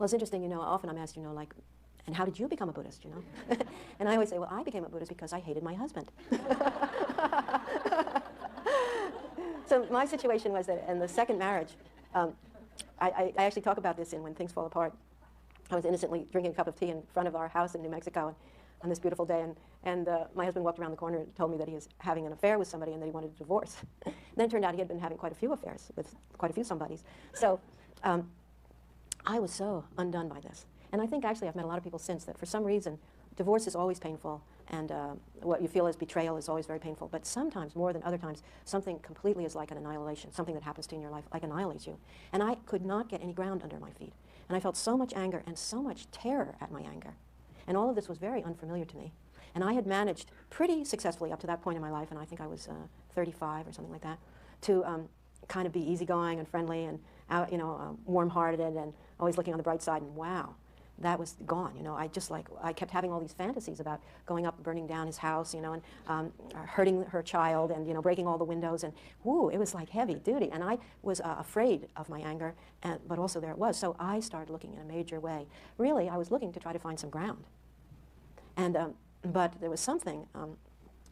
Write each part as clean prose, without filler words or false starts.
Well, it's interesting, you know, often I'm asked, you know, like, and how did you become a Buddhist, you know? And I always say, well, I became a Buddhist because I hated my husband. So my situation was that in the second marriage, I actually talk about this in When Things Fall Apart. I was innocently drinking a cup of tea in front of our house in New Mexico on this beautiful day, and my husband walked around the corner and told me that he was having an affair with somebody and that he wanted a divorce. Then it turned out he had been having quite a few affairs with quite a few somebodies. So I was so undone by this. And I think actually I've met a lot of people since that for some reason divorce is always painful, and what you feel as betrayal is always very painful. But sometimes, more than other times, something completely is like an annihilation. Something that happens to you in your life like annihilates you. And I could not get any ground under my feet. And I felt so much anger and so much terror at my anger. And all of this was very unfamiliar to me. And I had managed pretty successfully up to that point in my life, and I think I was 35 or something like that, to kind of be easygoing and friendly and warm-hearted and always looking on the bright side. And wow, that was gone. You know, I kept having all these fantasies about going up and burning down his house, you know, and hurting her child, and, you know, breaking all the windows, and whoo, it was like heavy duty. And I was afraid of my anger, but also there it was. So I started looking in a major way. Really, I was looking to try to find some ground. And but there was something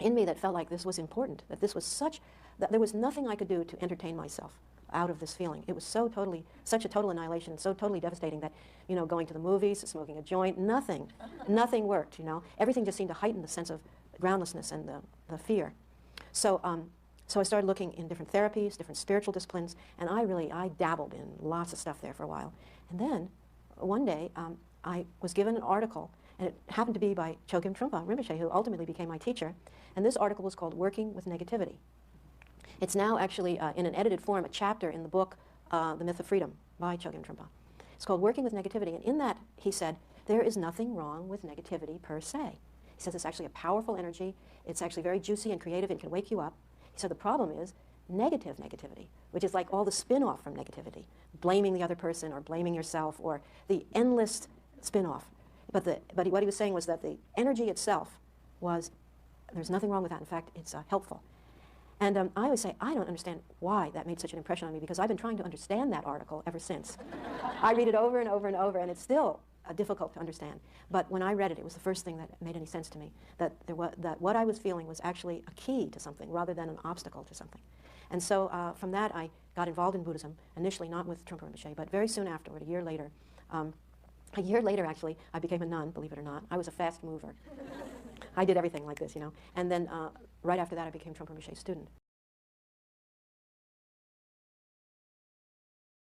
in me that felt like this was important, that this was that there was nothing I could do to entertain myself out of this feeling. It was such a total annihilation, so totally devastating that, you know, going to the movies, smoking a joint, nothing worked, you know. Everything just seemed to heighten the sense of groundlessness and the fear. So, so I started looking in different therapies, different spiritual disciplines, and I dabbled in lots of stuff there for a while. And then, one day, I was given an article, and it happened to be by Chogyam Trungpa Rinpoche, who ultimately became my teacher. And this article was called Working with Negativity. It's now actually, in an edited form, a chapter in the book, The Myth of Freedom, by Chogyam Trungpa. It's called Working with Negativity, and in that, he said, there is nothing wrong with negativity per se. He says it's actually a powerful energy, it's actually very juicy and creative, it can wake you up. He said the problem is negative negativity, which is like all the spin-off from negativity, blaming the other person or blaming yourself, or the endless spin-off. But what he was saying was that the energy itself there's nothing wrong with that. In fact, it's helpful. And I always say, I don't understand why that made such an impression on me, because I've been trying to understand that article ever since. I read it over and over and over, and it's still difficult to understand. But when I read it, it was the first thing that made any sense to me, that what I was feeling was actually a key to something rather than an obstacle to something. And so from that, I got involved in Buddhism, initially not with Trungpa Rinpoche, but very soon afterward, a year later, actually, I became a nun, believe it or not. I was a fast mover. I did everything like this, you know. And then right after that, I became Trungpa Rinpoche's student.